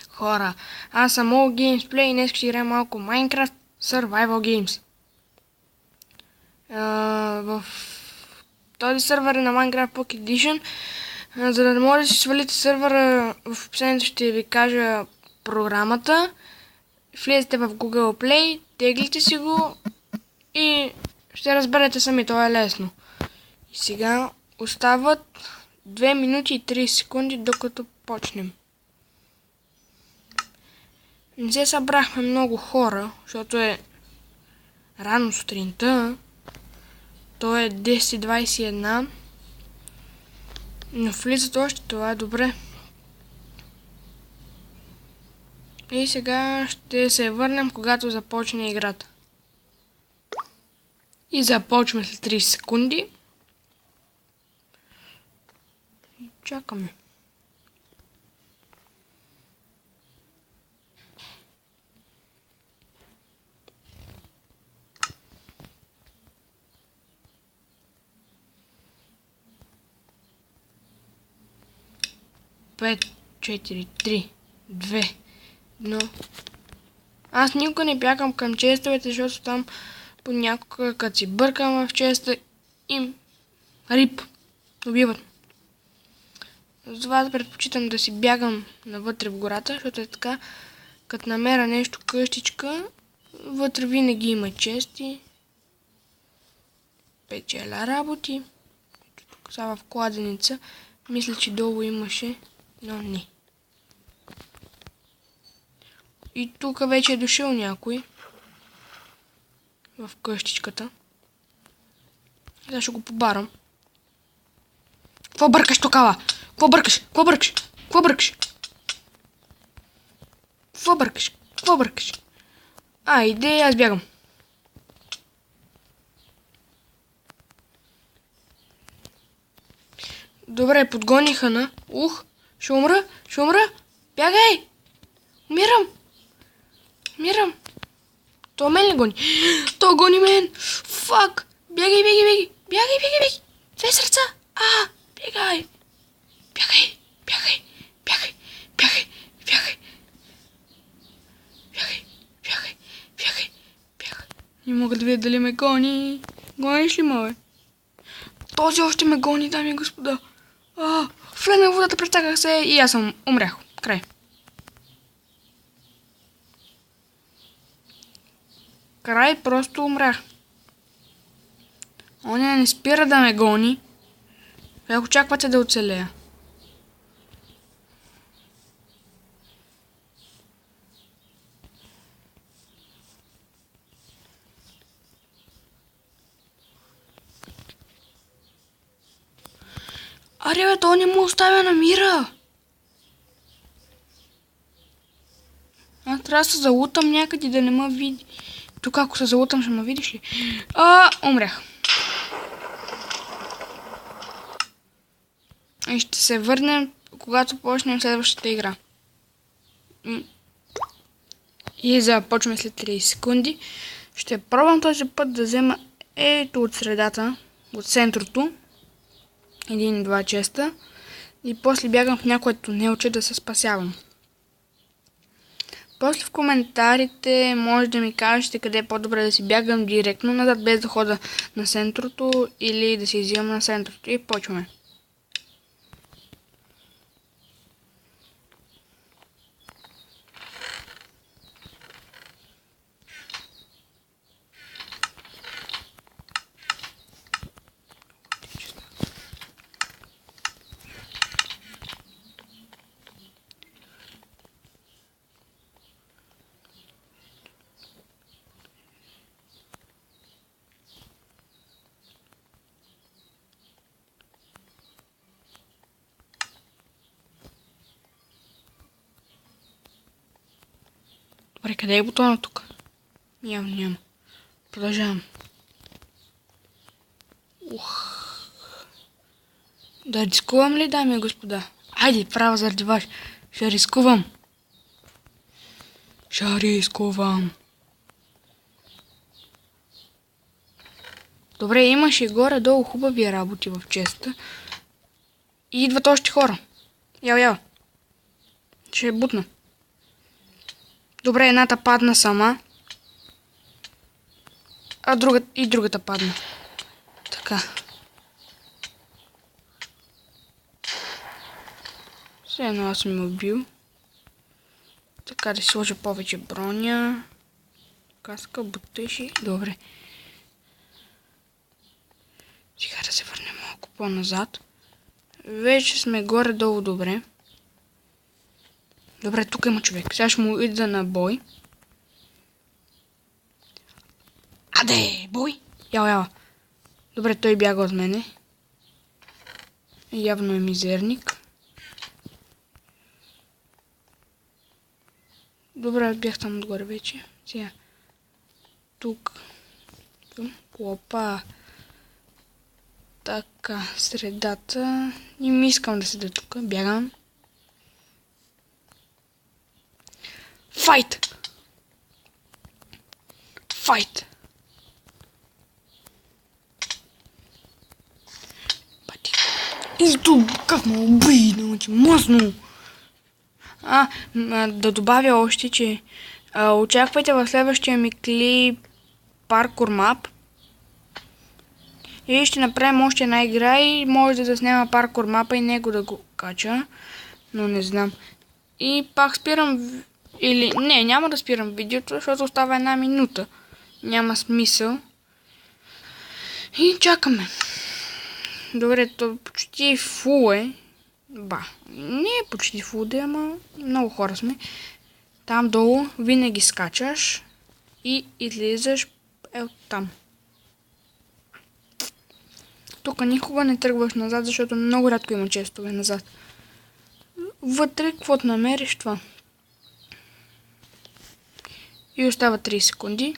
Хора, аз съм All Gamesplay и днес ще играем малко Minecraft Survival Games. В този сървър е на Minecraft Pocket Edition. За да може да си свалите сървъра, в описанието ще ви кажа програмата. Влезете в Google Play, теглите си го и ще разберете сами, това е лесно. И сега остават 2 минути и 30 секунди, докато почнем. Не се събрахме много хора, защото е рано сутринта. То е 10:21. Но влизат още, това е добре. И сега ще се върнем, когато започне играта. И започваме след 30 секунди. И чакаме. Пет, 4, 3, 2, 1. Аз никога не бягам към честовете, защото там понякога, като си бъркам в честа, им рип, убиват. Затова предпочитам да си бягам навътре в гората, защото е така, като намеря нещо къщичка, вътре винаги има чести. Печеля работи. Тук са в кладеница. Мисля, че долу имаше, но не. И тук вече е дошъл някой. В къщичката. Сега ще го побарам. Какво бъркаш токава? Какво бъркаш? Какво бъркаш? Какво бъркаш? Какво бъркаш? Какво бъркаш? Айде, аз бягам. Добре, подгониха на... Ще умра, ще умра. Бягай! Умирам. Умирам. То мен ли гони? То гони мен. Фак. Бягай, бягай, бягай. Бягай, бягай, бягай. Две сърца. Бягай. Бягай, бягай, бягай, бягай, бягай. Бягай, бягай, бягай, бягай. Не мога да видя дали ме гони. Гониш ли ме, бе? Този още ме гони, дами и господа. Влезнах в водата, прецаках се и аз съм умрях. Край. Край, просто умрях. Оня не спира да ме гони. Как очаквате да оцелея? Аре бе, то не му оставя на мира. Аз трябва да се залутам някъде да не ме види. Тук ако се залутам, ще ме видиш ли? Умрях. И ще се върнем, когато почнем следващата игра. И започваме след 30 секунди. Ще пробвам този път да взема ето от средата, от центрото. 1-2 честа. И после бягам в някое тунелче да се спасявам. После в коментарите може да ми кажете къде е по-добре да си бягам директно назад, без да хода на центрото или да си изивам на центрото. И почваме. Добре, къде е бутона тук? Няма. Продължавам. Да рискувам ли, дами и господа? Айде, право заради вас. Ще рискувам. Добре, имаше горе-долу хубави работи в честа. И идват още хора. Ял. Ще бутна. Добре, едната падна сама. А другата падна. Така. Все едно аз съм убил. Така да си сложа повече броня. Каска, бутеши. Добре. Сега да се върнем малко по-назад. Вече сме горе-долу добре. Добре, тук има човек. Сега ще му ида на бой. Аде, бой! Яла. Добре, той бяга от мене. Явно е мизерник. Добре, аз бях там отгоре вече. Сега. Тук. Опа. Така, средата. Не ми искам да седа тук. Бягам. Файт! Файт! Изто, как ме уби, научи, мъсно! Да добавя още, че очаквайте в следващия ми клип паркур мап. И ще направим още една игра и може да заснема паркур мапа и него да го кача. Но не знам. И пак спирам... Или... Не, няма да спирам видеото, защото остава 1 минута. Няма смисъл. И чакаме. Добре, то почти фул е. Не е почти фул, ама много хора сме. Там долу винаги скачаш и излизаш там. Тук никога не тръгваш назад, защото много рядко има честове назад. Вътре, каквото намериш това. И остава 3 секунди.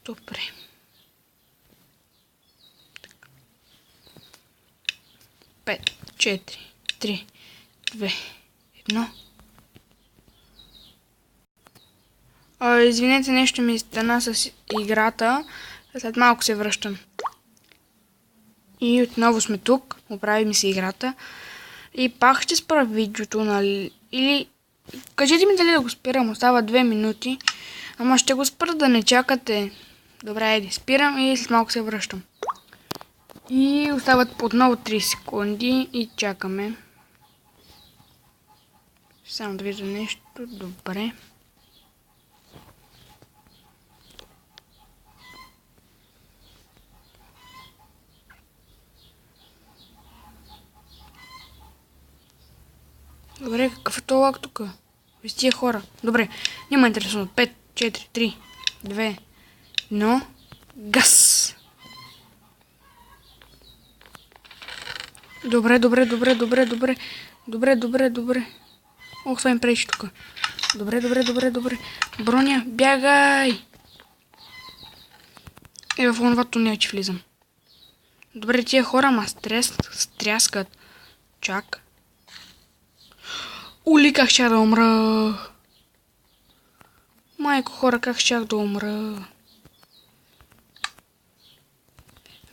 Добре. 5, 4, 3, 2, 1. Извинете, нещо ми стана с играта. След малко се връщам. И отново сме тук. Оправи ми се играта. И пак ще спра видеото, нали? Или... Кажете ми дали да го спирам. Остава 2 минути. Ама ще го спра да не чакате. Добре, еди. Спирам и след малко се връщам. И остават отново 3 секунди и чакаме. Само да видя нещо. Добре. Добре, какъв е този лак тук? Виж тия хора. Добре, няма интересно. 5, 4, 3, 2, 1. Газ! Добре. Ох, това им пречи тук. Добре. Броня, бягай! В онова тунел, че влизам. Добре, тия хора ма стряскат. Чак. Ули, как щях да умра. Майко хора, как щях да умра.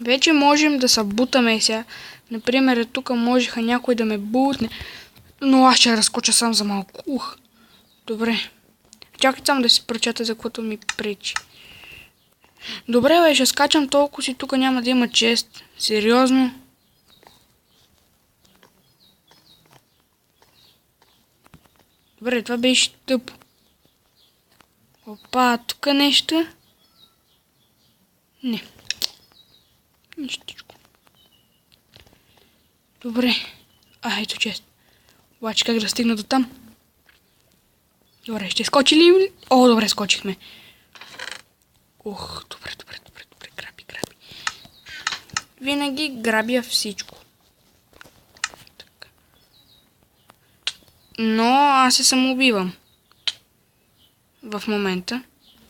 Вече можем да се бутаме сега. Например, тук можеха някой да ме бутне. Но аз ще разкоча сам за малко. Добре. Чакай само да си прочета за което ми пречи. Добре, бе, ще скачам толкова си, тук няма да има чест. Сериозно? Добре, това беше тъпо. Опа, тук нещо? Не. Нищичко. Добре. Ето чест. Обаче как да стигна до там? Добре, ще скочи ли? О, добре, скочихме. Ох, добре. Граби. Винаги грабя всичко. Така. Но аз се самоубивам. В момента.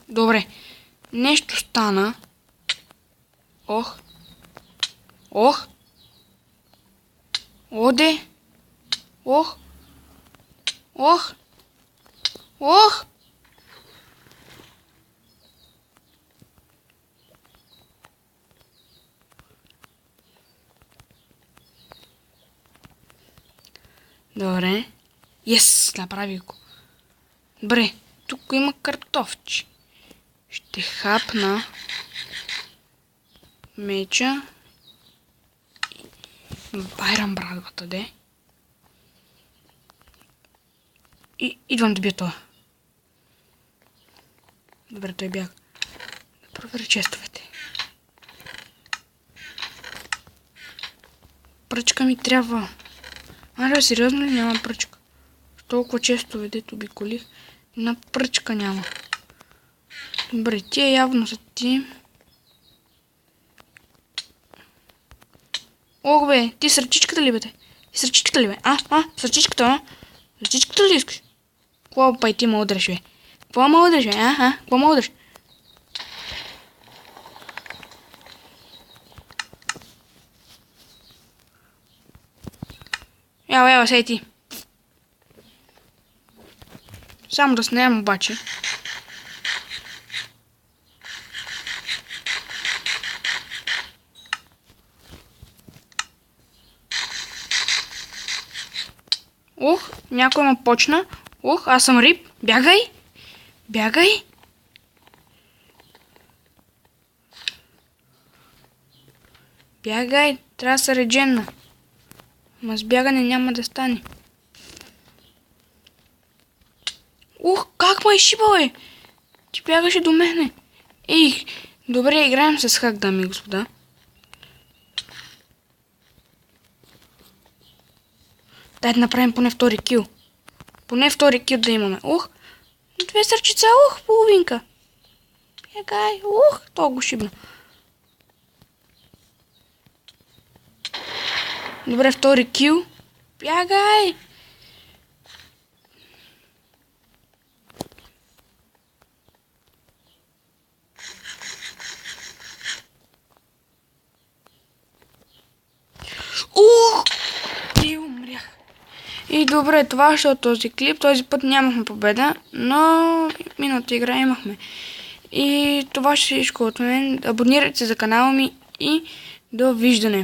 Добре. Нещо стана. Ох. Оде. Ох. Добре. Yes, направи го. Добре, тук има картофчи. Ще хапна меча. Байрам брадвата, де. И идвам да бия това. Добре, той бяга. Да проверя честовете. Пръчка ми трябва. Аре, сериозно ли няма пръчка? Толкова често дето обиколих. На пръчка няма. Добре, тия явно са ти. Ох бе, ти с ръчичката ли бе те? Ти с ръчичката ли бе? С ръчичката, а? С ръчичката ли искаш? Какво пай ти ме удреш бе? Какво ме удреш бе? Какво ме удреш? Ява, сей ти. Само да снемам обаче. Ох, някой ме почна. Ох, аз съм риб. Бягай! Бягай! Бягай! Трябва да се редженна. Ма с бягане няма да стане. Ух, как ме изшиба, бе? Ти бягаше до мене. Ей, добре, играем с хак, дами и господа. Дай да направим поне втори кил. Поне втори кил да имаме. Ух, 2 сърчица, половинка. Бягай, то го шибна. Добре, втори кил. Бягай! И умрях. И добре, това ще е този клип. Този път нямахме победа, но миналата игра имахме. И това ще е всичко от мен. Абонирайте се за канала ми и довиждане.